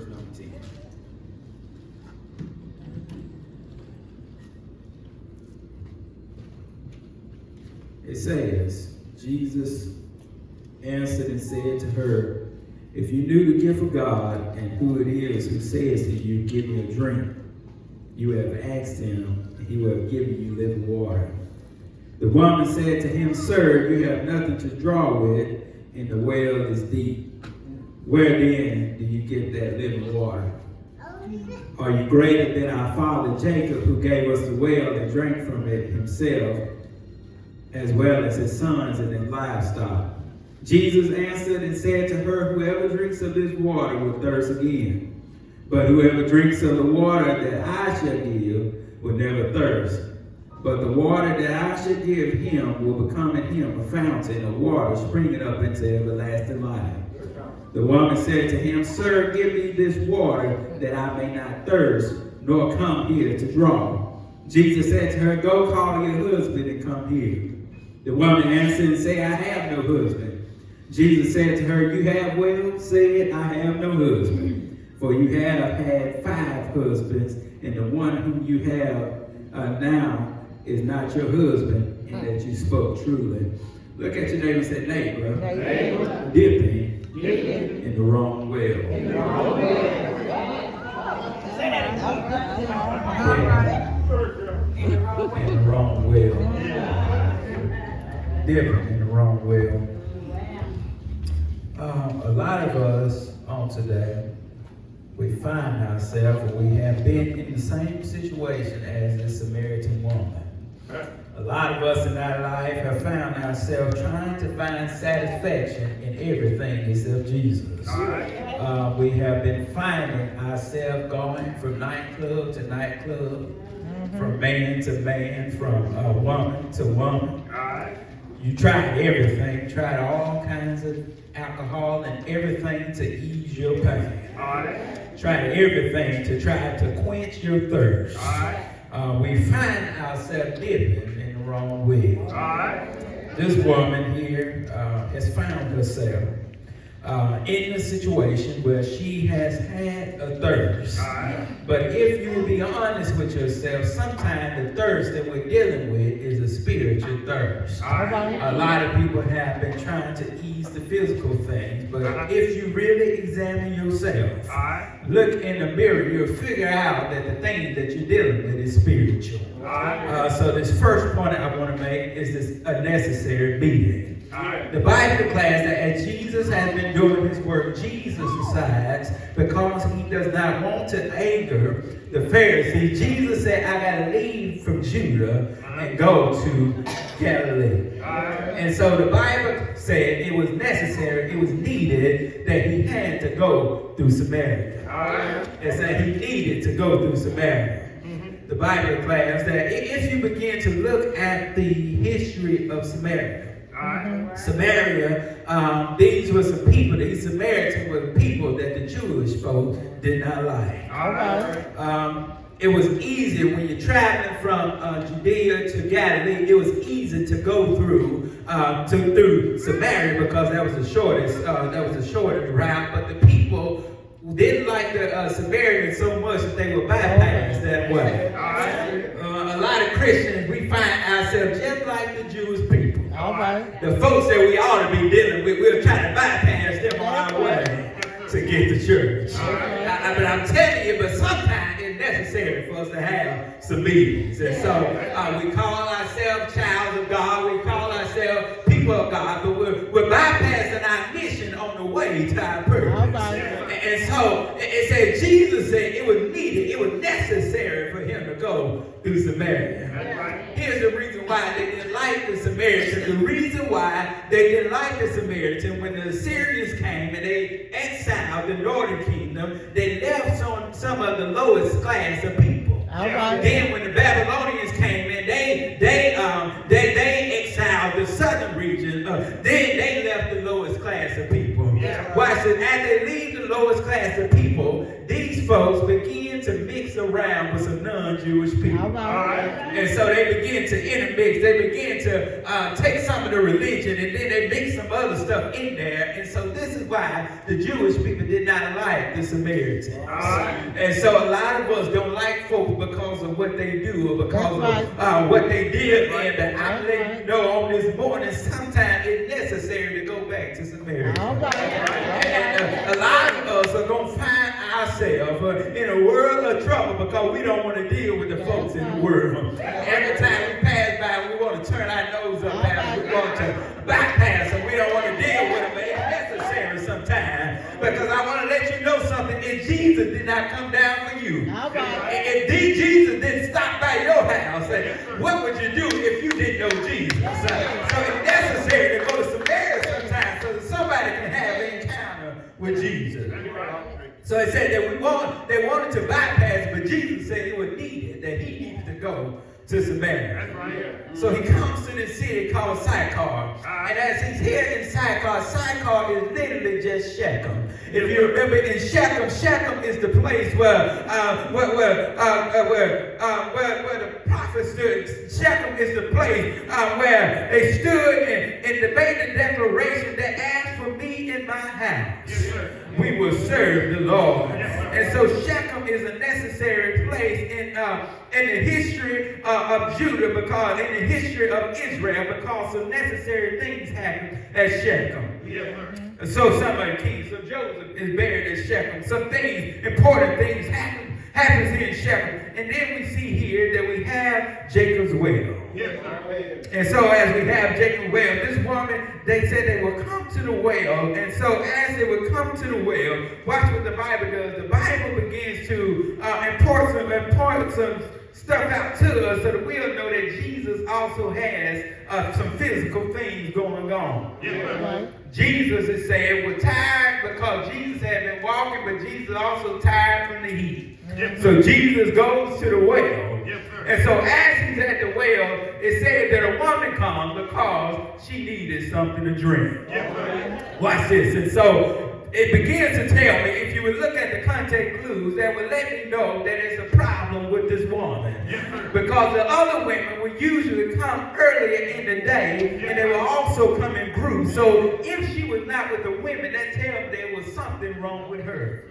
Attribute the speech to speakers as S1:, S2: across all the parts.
S1: verse number 10. It says, Jesus answered and said to her, if you knew the gift of God and who it is who says to you, give me a drink, you have asked him, and he will have given you living water. The woman said to him, sir, you have nothing to draw with, and the well is deep. Where then do you get that living water? Are you greater than our father Jacob, who gave us the well and drank from it himself, as well as his sons and his livestock? Jesus answered and said to her, whoever drinks of this water will thirst again. But whoever drinks of the water that I shall give will never thirst. But the water that I shall give him will become in him a fountain of water springing up into everlasting life. The woman said to him, sir, give me this water that I may not thirst, nor come here to draw. Jesus said to her, go call your husband and come here. The woman answered and said, I have no husband. Jesus said to her, you have well said, I have no husband. For you have had 5 husbands, and the one whom you have now is not your husband, and that you spoke truly. Look at your neighbor and say, neighbor, dipping in the wrong well. In the wrong well. In the wrong well. Dipping in the wrong well. A lot of us on today, we find ourselves, or we have been in the same situation as the Samaritan woman. A lot of us in our life have found ourselves trying to find satisfaction in everything except Jesus. We have been finding ourselves going from nightclub to nightclub, from man to man, from woman to woman. You tried everything, tried all kinds of alcohol and everything to ease your pain. Tried everything to try to quench your thirst. We find ourselves dipping in the wrong well. This woman here has found herself in a situation where she has had a thirst. But if you will be honest with yourself, sometimes the thirst that we're dealing with is a spiritual thirst. A lot of people have been trying to ease the physical things, but if you really examine yourself, look in the mirror, you'll figure out that the thing that you're dealing with is spiritual. So this first point I want to make is this a necessary being. The Bible declares that as Jesus has been doing his work, Jesus decides, because he does not want to anger the Pharisees, Jesus said, I got to leave from Judah and go to Galilee. And so the Bible said it was necessary, it was needed that he had to go through Samaria. It said he needed to go through Samaria. The Bible declares that if you begin to look at the history of Samaria, Samaria, these were some people, these Samaritans were people that the Jewish folks did not like. It was easy when you're traveling from Judea to Galilee, it was easy to go through Samaria because that was the shortest route, but the people didn't like the Samaritans so much that they would bypass that way. A lot of Christians, we find ourselves just like the Jewish people. The folks that we ought to be dealing with, we'll try to bypass them on our way to get to church. But I'm telling you, but sometimes it's necessary for us to have some meetings. And so we call ourselves child of God, we call ourselves people of God, but we're bypassing our mission on the way to our purpose. And so it said, Jesus said it was needed, it was necessary for him to go through Samaria. Here's the reason why they didn't like the Samaritans. The reason why they didn't like the Samaritans, when the Assyrians came and they exiled the northern kingdom, they left some of the lowest class of people. Then when the Babylonians came in, they exiled the southern region. Then they left the lowest class of people. Watch it. As they leave the lowest class of people, these folks begin to mix around with some non-Jewish people. And so they begin to intermix. They begin to take some of the religion and then they mix some other stuff in there. And so this is why the Jewish people did not like like the Samaritans. And so a lot of us don't like folks because of what they do or because of what they did. And I'm letting you know on this morning, sometimes it's necessary to go back to Samaria. And a lot of us are going to find ourselves in a world of trouble because we don't want to deal with the folks in the world. Every time we pass by, we want to turn our nose up and we want to bypass them. We don't want to deal with them, but it's necessary sometimes. Because I want to let you know something. If Jesus did not come down for you, if Jesus didn't stop by your house, what would you do if you didn't know Jesus? So it's necessary to go to Samaria sometimes so that somebody can have an encounter with Jesus. So it said that they wanted to bypass, but Jesus said it was needed, that he needed to go to Samaria. So he comes to this city called Sychar. And as he's here in Sychar, Sychar is literally just Shechem. If you remember in Shechem, Shechem is the place where the prophet stood. Shechem is the place where they stood and made the declaration that as for me and my house, we will serve the Lord. And so Shechem is a necessary place in the history of Judah, because in the history of Israel, because some necessary things happen at Shechem. And so some of the kings of Joseph is buried at Shechem. Some things, important things happens here in Shechem. And then we see here that we have Jacob's well. And so as we have Jacob's well, this woman, they said they will come to the well. And so as they would come to the well, watch what the Bible does. The Bible begins to import some stuff out to us so that we'll know that Jesus also has some physical things going on. Jesus is saying we're tired because Jesus had been walking, but Jesus also tired from the heat. So Jesus goes to the well. And so as he's at the well, it said that a woman comes because she needed something to drink. Watch this. And so it begins to tell me, if you would look at the context clues, that would let me know that there's a problem with this woman. Because the other women would usually come earlier in the day, and they will also come in groups. So if she was not with the women, that tells me there was something wrong with her.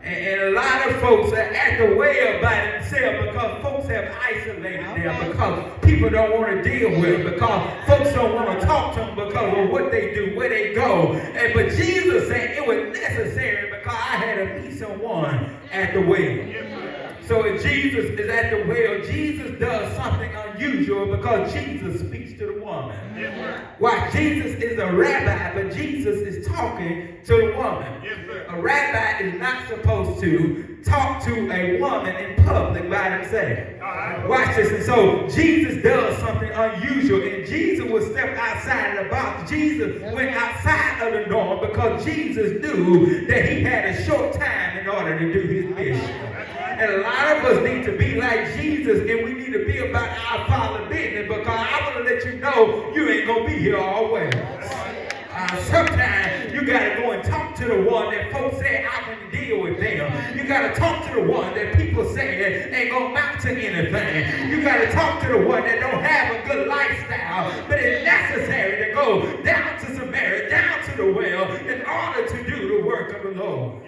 S1: And a lot of folks are at the well by themselves because folks have isolated them, because people don't want to deal with them, because folks don't want to talk to them because of what they do, where they go. But Jesus said it was necessary because I had to meet someone at the well. So if Jesus is at the well, Jesus does something unusual because Jesus speaks to the woman. Why? Jesus is a rabbi, but Jesus is talking to the woman. A rabbi is not supposed to talk to a woman in public by themselves. Watch this. And so Jesus does something unusual, and Jesus would step outside of the box. Jesus went outside of the norm because Jesus knew that he had a short time in order to do his mission. And a lot of us need to be like Jesus, and we need to be about our Father's business, because I want to let you know you ain't going to be here always. Sometimes you got to go and talk to the one that folks say I can deal with them. You got to talk to the one that people say ain't going to amount to anything. You got to talk to the one that don't have a good lifestyle, but it's necessary to go down to Samaria, down to the well, in order to do the work of the Lord.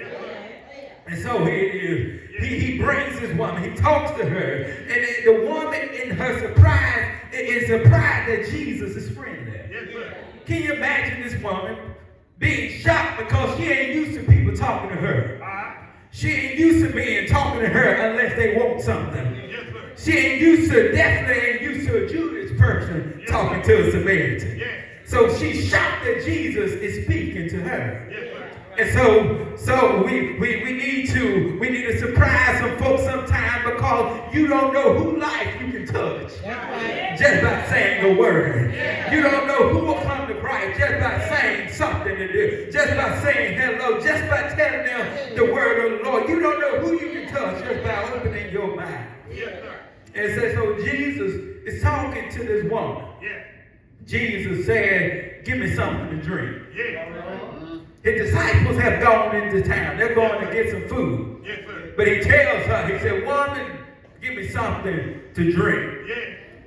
S1: And so he brings this woman, he talks to her, and the woman in her surprise is surprised that Jesus is friendly. Can you imagine this woman being shocked because she ain't used to people talking to her? She ain't used to being talking to her unless they want something. She ain't used to, definitely ain't used to a Jewish person talking to a Samaritan. So she's shocked that Jesus is speaking to her. And so we need to surprise some folks sometimes, because you don't know who life you can touch just by saying the word. You don't know who will come to Christ just by saying something to do, just by saying hello, just by telling them the word of the Lord. You don't know who you can touch just by opening your mouth. And so Jesus is talking to this woman. Jesus said, give me something to drink. His disciples have gone into town. They're going to get some food. But he tells her, he said, woman, give me something to drink.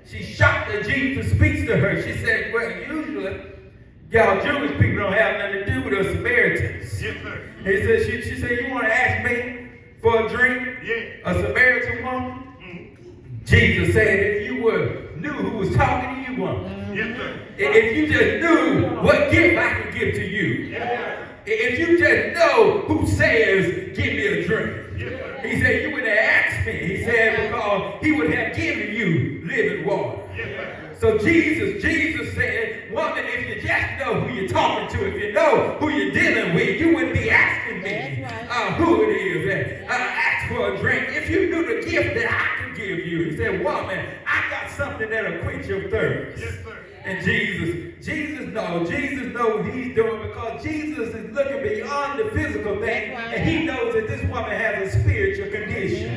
S1: She's shocked that Jesus speaks to her. She said, well, usually Y'all Jewish people don't have nothing to do with us Samaritans.
S2: Yes, sir.
S1: He said, she said, you want to ask me for a drink?
S2: Yeah.
S1: A Samaritan woman? Jesus said, if you knew who was talking to you, woman.
S2: Yes, sir.
S1: If you just knew what gift I could give to you.
S2: Yes,
S1: If you just know who says, give me a drink.
S2: yes,
S1: He said, you would have asked me. He said, because he would have given you living water.
S2: yes,
S1: So Jesus said, woman, if you just know who you're talking to, if you know who you're dealing with, you wouldn't be asking me who it is. Ask for a drink. If you knew the gift that I could give you, he said, woman, I got something that'll quench your thirst.
S2: yes, sir.
S1: And Jesus knows what he's doing, because Jesus is looking beyond the physical thing, and he knows that this woman has a spiritual condition.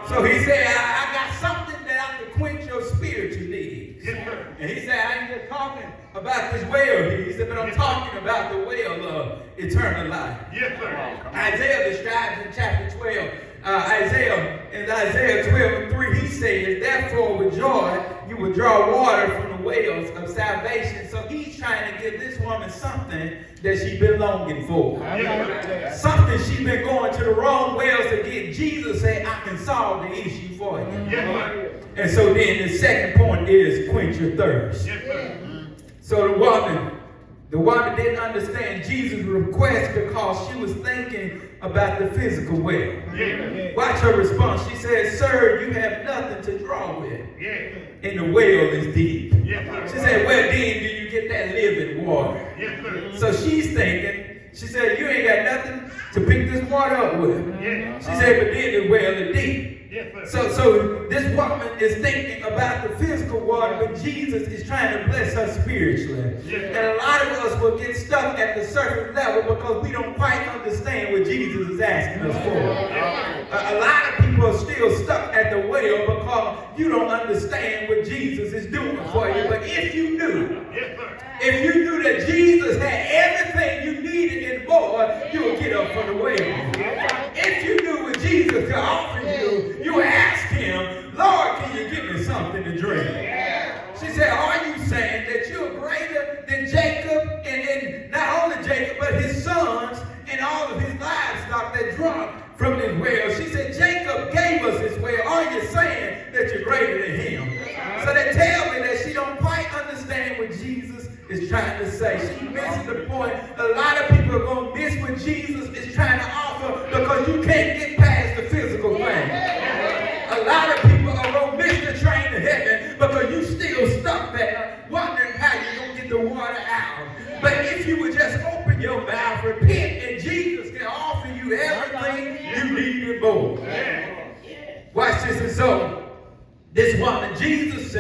S1: So he said, I got something that I can quench your spiritual needs.
S2: Yes, sir.
S1: And he said, I ain't just talking about this well. He said, but I'm talking about the well of eternal life.
S2: Yes, sir.
S1: Isaiah describes in chapter 12, Isaiah 12:3, he says, therefore with joy you will draw water from the wells of salvation. So he's trying to give this woman something that she's been longing for.
S2: Yes,
S1: Something she's been going to the wrong wells to get. Jesus said, I can solve the issue for you.
S2: yes, sir.
S1: And so then the second point is quench your thirst.
S2: Yes, sir.
S1: So the woman didn't understand Jesus' request because she was thinking about the physical well.
S2: Yeah.
S1: Watch her response. She said, sir, you have nothing to draw with.
S2: Yeah.
S1: And the well is deep.
S2: Yes, sir.
S1: She said, where then do you get that living water?
S2: Yes, sir.
S1: So she's thinking, she said, you ain't got nothing to pick this water up with.
S2: Yeah.
S1: She said, but then the well is deep.
S2: Yes, sir.
S1: So this woman is thinking about the physical water, but Jesus is trying to bless her spiritually.
S2: Yes.
S1: And a lot of us will get stuck at the surface level because we don't quite understand what Jesus is asking us for. A lot of people are still stuck at the well because you don't understand what Jesus is doing for you. But if you knew,
S2: Yes, sir.
S1: if you knew that Jesus had everything you needed and more, you would get up from the well. If you knew what Jesus could offer you, you would ask him, Lord, can you give me something to drink? She said, are you saying that you're greater than Jacob and not only Jacob, but his sons and all of his livestock that drunk from this well? She said, Jacob gave us this well. Are you saying that you're greater than him? So they tell me that she don't quite understand what Jesus is trying to say. She misses the point. A lot of people are going to miss what Jesus is trying to offer because you can't get past the physical thing. A lot of people are going to miss the train to heaven because you still stuck there wondering how you're going to get the water out. But if you would just open your mouth, repent, and Jesus can offer you everything you need and more. Watch this. And so this woman, Jesus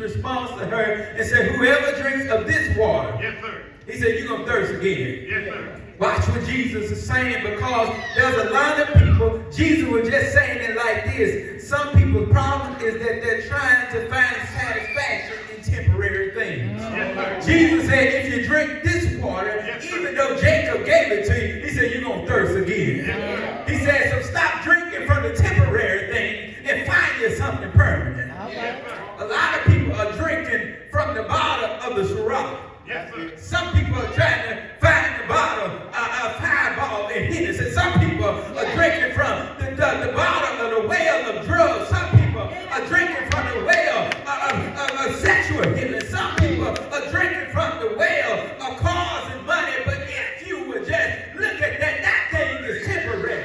S1: responds to her and said, whoever drinks of this water,
S2: Yes, sir.
S1: he said, you're going to thirst again.
S2: Yes, sir.
S1: Watch what Jesus is saying, because there's a lot of people, Jesus was just saying it like this. Some people's problem is that they're trying to find satisfaction in temporary things.
S2: Yes, sir.
S1: Jesus said, if you drink this water,
S2: Yes,
S1: even though Jacob gave it to you, he said, you're going to thirst again.
S2: Yes,
S1: He said, so stop drinking from the temporary thing and find you something permanent. A lot of people are drinking from the bottom of the Syrah.
S2: Yes, sir.
S1: Some people are trying to find the bottom of Fireball and Hennessy. Some people are drinking from the bottom of the well of drugs. Some people are drinking from the well of sexual healing. Some people are drinking from the well of cars and money. But if you would just look at that thing is temporary.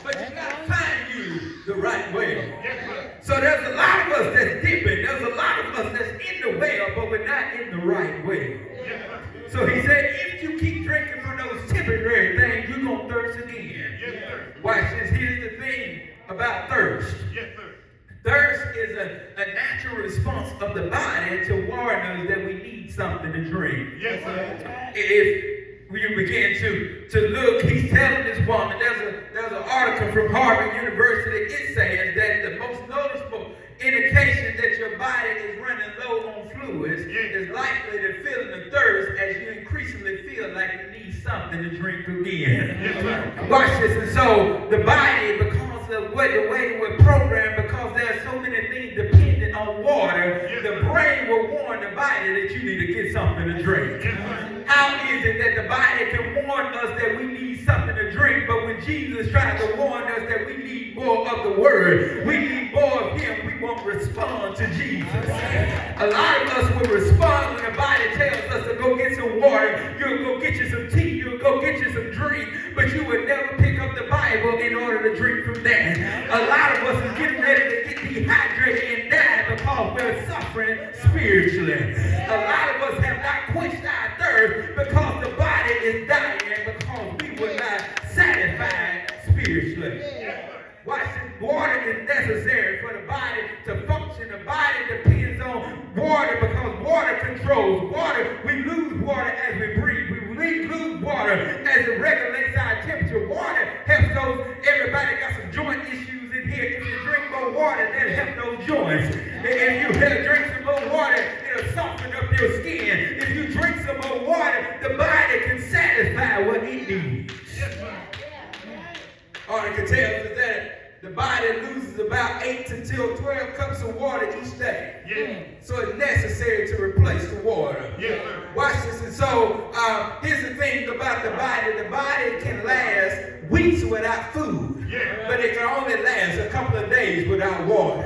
S1: But you got to find you the right well.
S2: Yes, sir.
S1: So there's a lot of us that's dipping. There's a lot of us that's in the well, but we're not in the right well.
S2: Yes, sir.
S1: So he said, if you keep drinking from those temporary things, you're going to thirst again.
S2: Yes, sir.
S1: Watch this. Here's the thing about thirst.
S2: Yes, sir.
S1: Thirst is a natural response of the body to warn us that we need something to drink.
S2: Yes, sir.
S1: If you begin to look, he's telling this woman, there's an article from Harvard University. It says that the most noticeable indication that your body is running low on fluids is likely to feeling the thirst as you increasingly feel like you need something to drink again.
S2: Yes, sir.
S1: Watch this. And so the body, because of the way we're programmed, because there are so many things dependent on water, the brain will warn the body that you need to get something to drink? How is it that the body can warn us that we need something to drink, but when Jesus tried to warn us that we need more of the word, we need more of him, we won't respond to Jesus. A lot of us will respond when the body tells us to go get some water, you'll go get you some tea, you'll go get you some drink, but you would never pick up the Bible in order to drink from that. A lot of us is getting ready to get dehydrated and die because we're suffering spiritually. A lot of us have not quenched our thirst because the body is dying because we were not satisfied spiritually. Watch this. Water is necessary for the body to function. The body depends on water because water controls water. We lose water as we breathe. We lose water as it regulates our temperature. Water helps those. Everybody got some joint issues in here. If you drink more water, that'll help those joints. If you drink some more water, it'll soften up your skin. If you drink some more water, the body can satisfy what it needs. All I can tell us is that the body loses about 8 to 12 cups of water each day. Yeah. So it's necessary to replace the water. Yeah. Watch this. And so here's the thing about the body. The body can last weeks without food. Yeah. But it can only last a couple of days without water.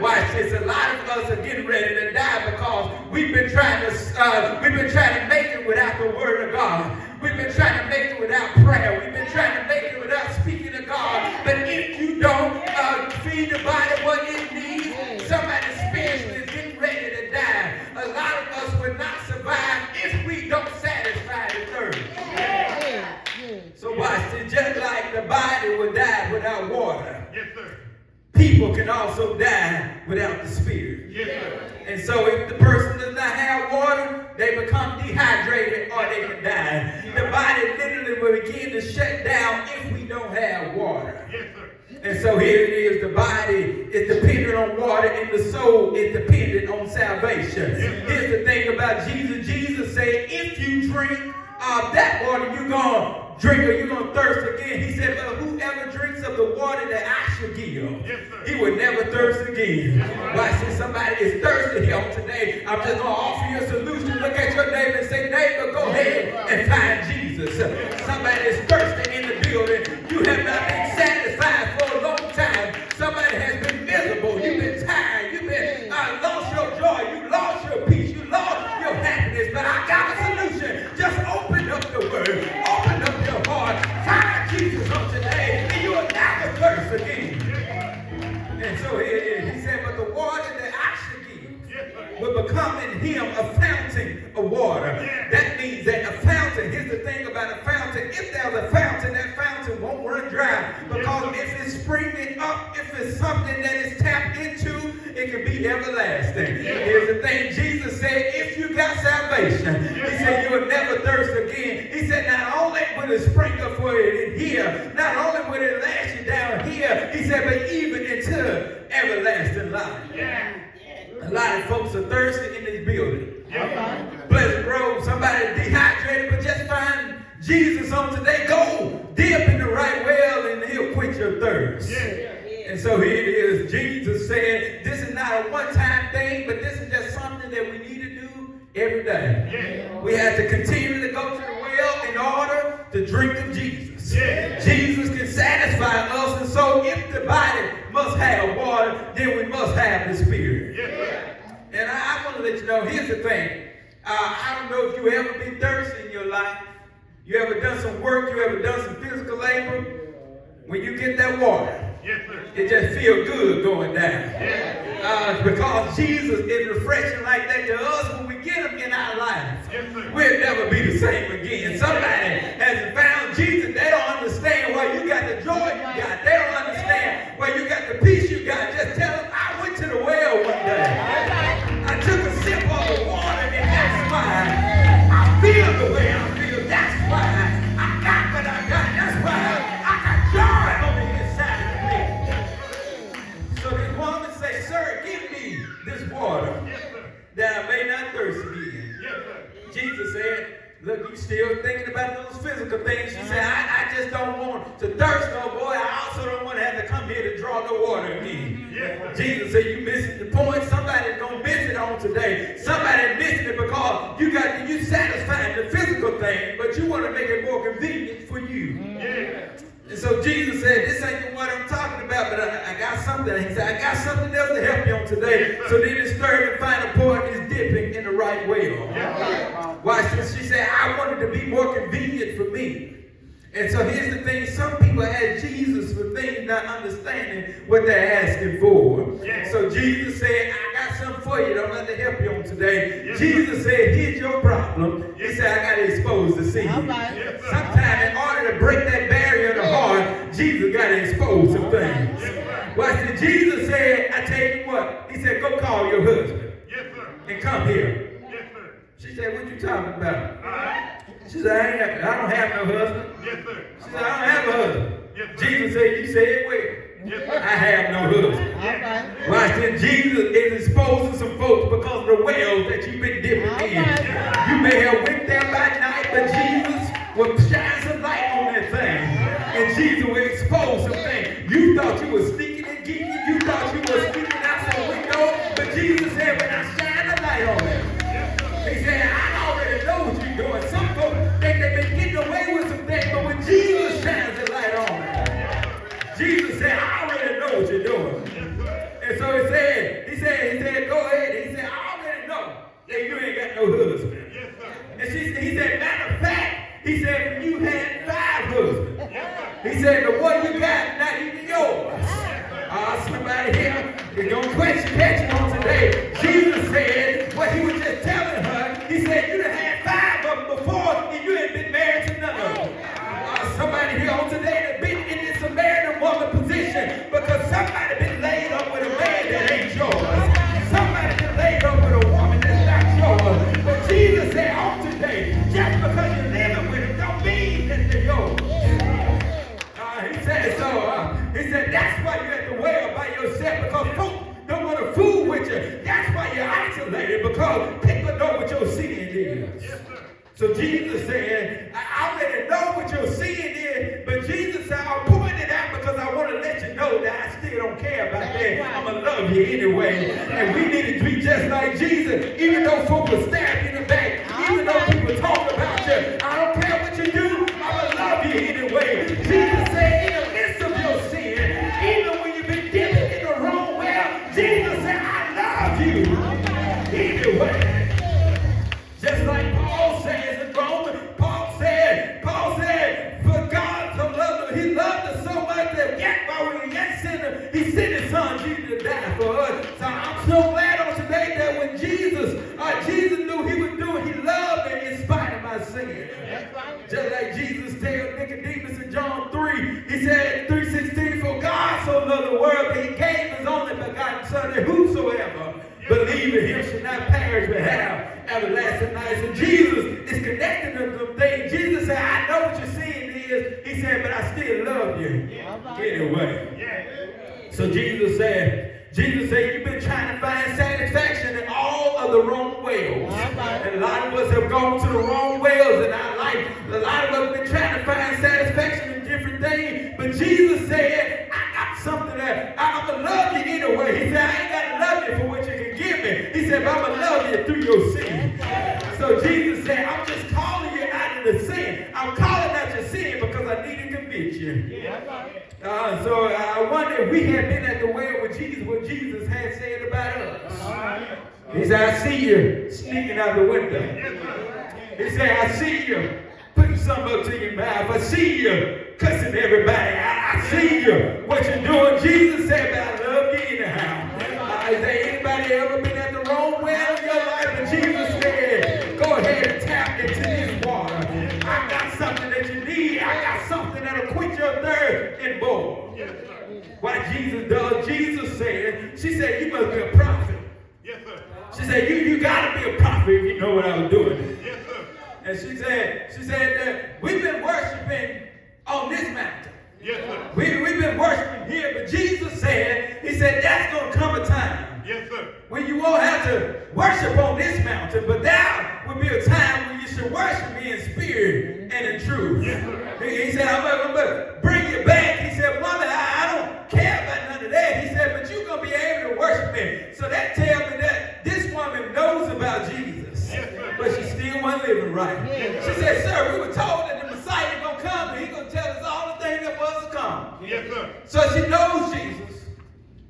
S1: Watch this. A lot of us are getting ready to die because we've been trying to make it without the word of God. We've been trying to make it without prayer. We've been trying to make it without speaking to God. But if you don't feed the body what it needs, somebody spiritually is getting ready to die. A lot of us will not survive if we don't satisfy the thirst. So watch this. Just like the body will die without water, yes, sir, people can also die without the spirit. Yes, sir. And so if the person does not have water, they become dehydrated or they can die. The body literally will begin to shut down if we don't have water. Yes, sir. And so here it is, the body is dependent on water and the soul is dependent on salvation. Yes, here's the thing about Jesus. Jesus said, if you drink that water, you're going to drink or you're going to thirst again. He said, well, whoever drinks of the water that I shall give, yes, he will never thirst again. Yes, well, I see somebody is thirsty here today. I'm just going to offer you a solution. Look at your neighbor and say, neighbor, go ahead and find Jesus. Somebody is thirsty in the building. You have not been satisfied for a long time. Somebody has been miserable. You've been tired. You've been lost your joy. You lost your peace. You lost your happiness. But I got a solution. Just open up the word. Open up your heart. Find Jesus on today, and you will never thirst again. And so he said, but the water that I should give will become in him a fountain of water. That means that a fountain, here's the thing about a fountain, if there's a fountain, that fountain won't run dry. Because if it's springing up, if it's something that is tapped into, it can be everlasting. Here's the thing, Jesus said, if you got salvation, he said you will never thirst again. He said not only will it spring up for it in here, not only will it last you down here, he said, but even into everlasting life. A lot of folks are thirsty in this building. Pleasant Grove, somebody dehydrated, but just find Jesus on today. Go dip in the right well and he'll quench your thirst. And so here it is. Jesus said, this is not a one-time thing, but this is just something that we need to do every day. We have to continue to go to the well in order to drink of Jesus. Jesus can satisfy us, and so if the body must have water, then we must have the Spirit. And I want to let you know, here's the thing. I don't know if you ever been thirsty in your life. You ever done some work, you ever done some physical labor. When you get that water, it just feels good going down. Because Jesus is refreshing like that to us when we get him in our lives. We'll never be the same again. Somebody hasn't found Jesus. They don't understand why you got the joy you got. They don't understand why you got the peace you got. Just tell them, I went to the well one day. I took a sip of the water and that's why I feel the way I feel. That's why I got what I got. That's why I got joy on the inside of me. So this woman say, sir, give me this water that I may not thirst again. Jesus said, look, you still thinking about those physical things. She said, I just don't want to thirst no boy. I also don't want to have to come here to draw no water again. Jesus said, you missing the point. Somebody's going to miss it on today. Somebody's missing it because you satisfying the physical thing, but you want to make it more convenient for you.
S2: Yeah.
S1: And so Jesus said, this ain't what I'm talking about, but I got something. He said, I got something else to help you on today. So then his third and final point is dipping in the right well. Watch this. She said, I wanted to be more convenient for me. And so here's the thing, some people ask Jesus for things not understanding what they're asking for.
S2: Yes.
S1: So Jesus said, I got something for you, don't let to help you on today.
S2: Yes,
S1: Jesus said, here's your problem.
S2: Yes.
S1: He said, I got to expose the seed.
S3: Right.
S2: Yes,
S1: Sometimes in order to break that barrier of the heart, Jesus got to expose some things.
S2: Yes,
S1: Watch this. Jesus said, I tell you what, he said, go call your husband
S2: Yes, sir.
S1: and come here.
S2: Yes, sir.
S1: She said, what you talking about?
S2: All right.
S1: She said, I don't have no husband.
S2: Yes, sir.
S1: She said, I don't have a husband.
S2: Yes, sir.
S1: Jesus said, you said well.
S2: Yes,
S1: I
S2: sir.
S1: have no husband.
S3: All right.
S1: Watch this. Jesus is exposing some folks because of the wells that you've been dipping in. You may have went there by night, but Jesus will shine some light on that thing. And Jesus will expose some things. You thought you were sneaking and geeking. You thought you were sneaking out some window. But Jesus said, when I shine the light on it, he said, I already know what you're doing. Some folks think they've been getting away with some things, but when Jesus shines the light on it, Jesus said, I already know what you're doing. And so he said, go ahead. He said, I already know that you ain't got no husband.
S2: Yes, sir.
S1: And he said, matter of fact, he said, you had 5 husbands. He said, the one you got, not even yours. Somebody here is going to catch you on today. Jesus said, what he was just telling her, he said, you done had 5 of them before, and you ain't been married to none of them. Somebody here on today that been in this Samaritan woman position because somebody been laid up with a man that ain't yours. Somebody been laid up with a woman that's not yours. But Jesus said, on today, just because you're living with them don't mean that they're yours. He said, that's why you're at the well by yourself, because folks don't want to fool with you. That's why you're isolated, because people know what your sin is.
S2: Yes, sir.
S1: So Jesus said, I already know what your sin is, but Jesus said, I'm pointing it out because I want to let you know that I still don't care about that. I'm going to love you anyway. And we need to be just like Jesus, even though folks will stab you in the back, even though people talk about you. I don't care what you do, I'm going to love you anyway. Jesus said, in the midst of your sin, even when you've been dipping in the wrong well, Jesus said, I love you anyway. Just like Paul says in Romans, Paul said, for God so loved us, he loved us so much that yet while we were yet sinners, he sent his son Jesus to die for us. So I'm so glad on today that when Jesus knew he was doing, he loved me in spite of my sin. Just like Jesus told Nicodemus in John 3, he said in 3:16, for God so loved the world that he gave his only begotten son, that whosoever believe in him should not perish but have everlasting life. So Jesus is connecting them to things. Jesus said, I know what your sin is. He said, but I still love you anyway. So Jesus said, you've been trying to find satisfaction in all of the wrong wells. And a lot of us have gone to the wrong wells in our life. A lot of us have been trying to find satisfaction in different things. But Jesus said, I got something that I'm going to love you anyway. He said, I ain't got to love you for what you can give me. He said, but I'm going to love you through your sin. So Jesus said, I'm just calling you out of the sin. I'm calling out your sin because I need to convince you. So I wonder if we had been at the well with Jesus, what Jesus had said about us. He said, I see you sneaking out the window. He said, I see you putting something up to your mouth. I see you cussing everybody. I see you, what you're doing. Jesus said, but I love you anyhow. Is there anybody ever been at the wrong well in your life? And Jesus said, go ahead and tap into this water. I got something that you need. I got something that'll quench your thirst and boil. What Jesus does, Jesus said, she said, you must be a prophet.
S2: Yes, sir.
S1: She said, you got to be a prophet if you know what I was doing.
S2: Yes, sir.
S1: And she said that we've been worshiping on this mountain.
S2: Yes, sir.
S1: We've been worshiping here, but Jesus said, he said, that's going to come a time.
S2: Yes, sir.
S1: When you won't have to worship on this mountain, but there will be a time when you should worship me in spirit and in truth.
S2: Yes, sir.
S1: He said, I'm going to bring you back. He said, woman, I don't care about none of that. He said, but you're going to be able to worship me. So that tells me that this woman knows about Jesus.
S2: Yes, sir.
S1: But living right. She said, sir, we were told that the Messiah is going to come and he's going to tell us all the things that was to come.
S2: Yes, sir.
S1: So she knows Jesus,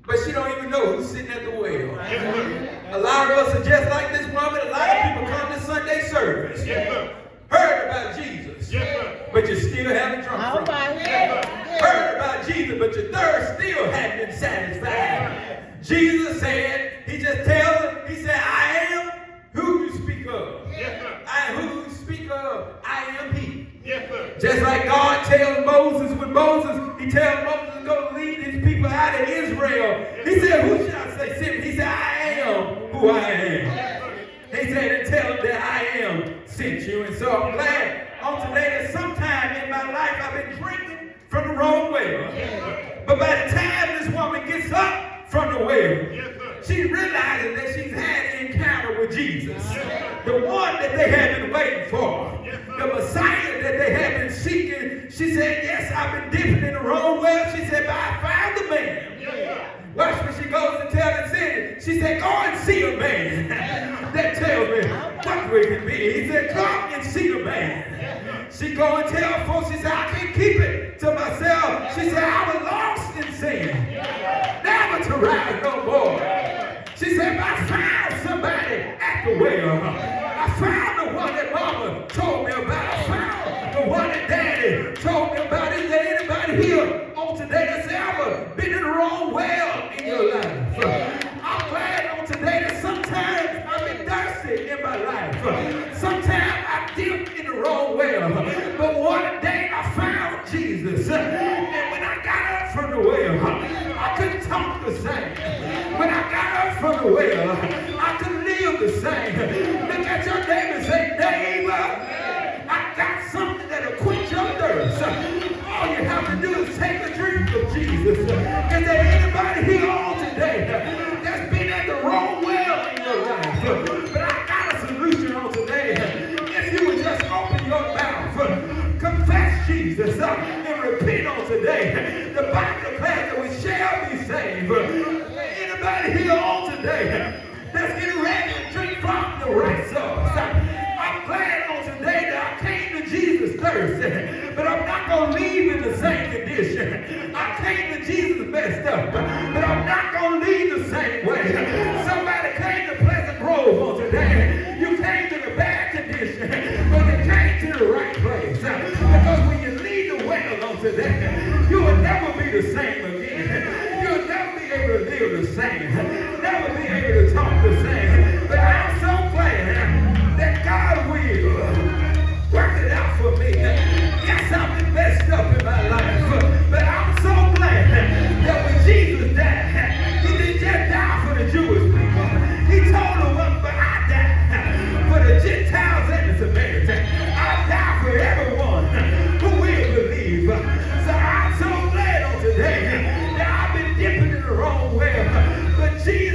S1: but she don't even know who's sitting at the well.
S2: Yes, sir.
S1: A lot of us are just like this woman. A lot of people come to Sunday service.
S2: Yes, sir.
S1: Heard about Jesus.
S2: Yes, sir.
S1: But you still haven't drunk from him. Heard about Jesus, but your thirst still hadn't been satisfied. Jesus said, he just tells her, he said, I am who you speak of.
S2: Yes, sir.
S1: I am who you speak of. I am he.
S2: Yes, sir.
S1: Just like God tells Moses, when Moses, he tells Moses to go lead his people out of Israel. He said, who should I say sent me? He said, I am who I am. He said, and tell them that I am sent you. And so I'm glad on today that sometime in my life I've been drinking from the wrong well. But by the time this woman gets up from the well, she realizes that she's had an encounter with Jesus. The one that they had been waiting for. The Messiah that they had been seeking. She said, yes, I've been dipping in the wrong well. She said, but I found the man. Watch when she goes and tells the city. She said, go and see a man that tells me what we can be. He said, come and see the man. She go and tell folks, she said, I can't keep it to myself. She said, I was lost in sin. Never to rise no more. She said, but I found somebody at the well. I found the one that mama told me about. I found the one that daddy told me about. Is there anybody here on today that's ever been in the wrong well in your life? I'm glad on today that sometimes I've been thirsty in my life. Sometimes I dipped in the wrong well. But one day I found Jesus. And when I got up from the well, I couldn't talk the same. When I got up from the well, I couldn't live the same. Look at your neighbor and say, neighbor, I got something that'll quench your thirst. All you have to do is take a drink of Jesus. Is there anybody here on today that's been at the wrong well in your life? But I got a solution on today. If you would just open your mouth, confess Jesus, and repent on today, the Bible declares that we shall be saved. Anybody here on today that's getting ready to drink from the right source? I'm glad on today that I came to Jesus thirsty, but I'm not going to leave in the same condition. I came to Jesus messed up, but I'm not going to leave the same way. Somebody came to Pleasant Grove on today. You came to the bad condition, but you came to the right place. Because when you leave the well on today, you will never be the same again. You'll never be able to live the same. Never be able to talk the same. But I'm so glad that God will work it out for me. Yes, I've been messed up in my life, but I'm so glad that when Jesus died, he didn't just die for the Jewish people. He told them, but I died for the Gentiles and the Samaritans. I died for everyone who will believe. So I'm so glad on today that I've been dipping in the wrong well, but Jesus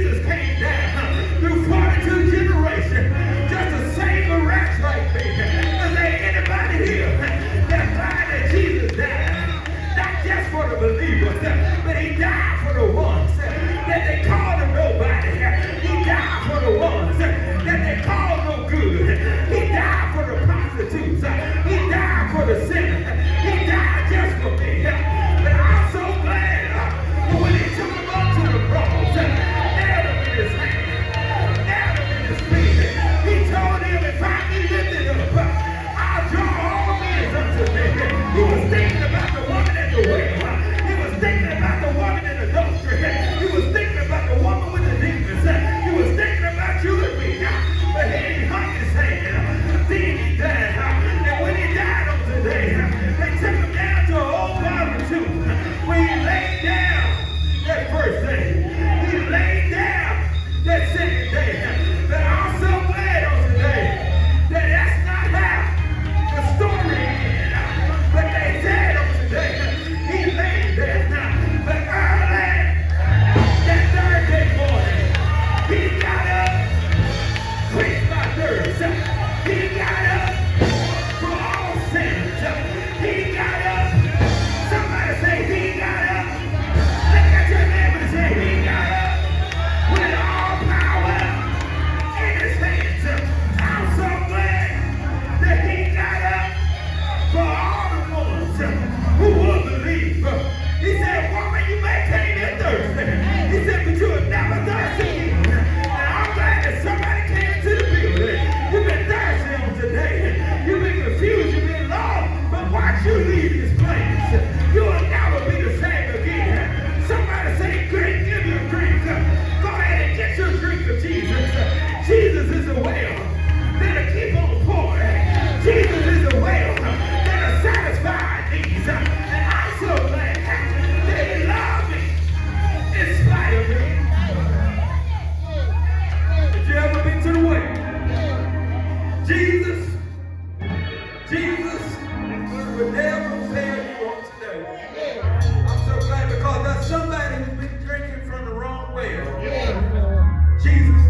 S1: I'm so glad because there's somebody who's been drinking from the wrong well.
S2: Yes,
S1: Jesus,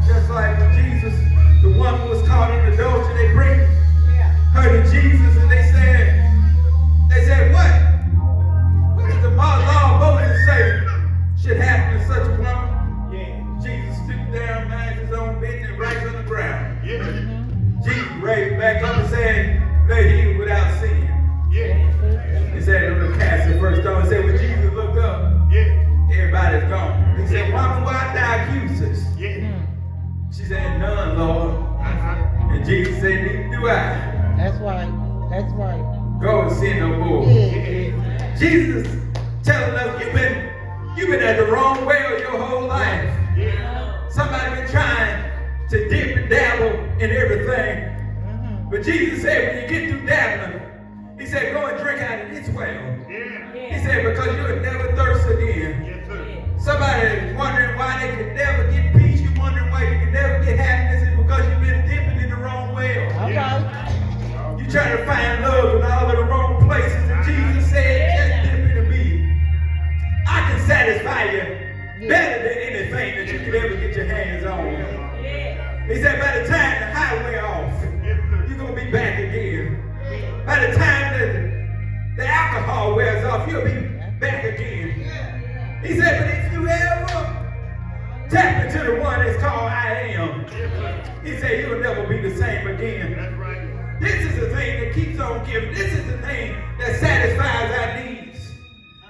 S1: just like Jesus, the one who was caught in adultery, they bring her to Jesus and they said, what? What does the law of Moses say should happen to such a woman? Jesus stooped down, minds his own business, and writes on the ground. Jesus raised back up and said, let he without sin. He said, I'm going to cast the first stone. He said, when Jesus looked up, everybody's gone. He said, woman, why thy accusers? She said, none, Lord. And Jesus said, neither do I.
S3: That's right. That's right.
S1: Go and sin no more. Jesus telling us you've been at the wrong well your whole life. Somebody been trying to dip and dabble in everything. But Jesus said when you get through dabbling, he said go and drink out of this well. He said because you'll never thirst again. Somebody is wondering why they can never get peace. You're wondering why you can never get happiness. It's because you've been dipping in the wrong well. You're trying to find love in all of the wrong places. And Jesus said, just dip into me. I can satisfy you better than anything that you could ever get your hands on. He said, by the time the highway off, you're going to be back again. By the time the alcohol wears off, you'll be back again. He said, but if you ever tap into the one that's called I am, he said, you'll never be the same again. This is the thing that keeps on giving. This is the thing that satisfies our needs.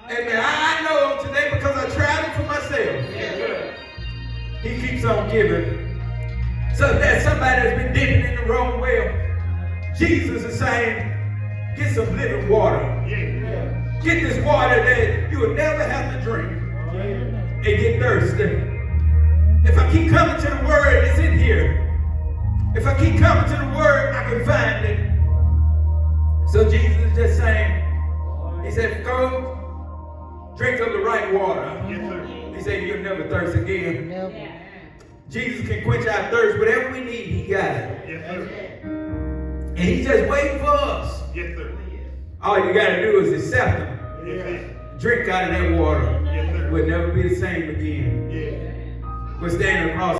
S1: And I know today because I tried it for myself. He keeps on giving. So if there's somebody that's been dipping in the wrong well, Jesus is saying, get some living water. Get this water that you will never have to drink and get thirsty. If I keep coming to the word, it's in here. If I keep coming to the word, I can find it. So Jesus is just saying, he said, go drink of the right water. He said, you'll never thirst again. Jesus can quench our thirst. Whatever we need, he got it. And he's just waiting for us. All you got to do is accept him. Drink out of that water. We'll never be the same again. We're standing across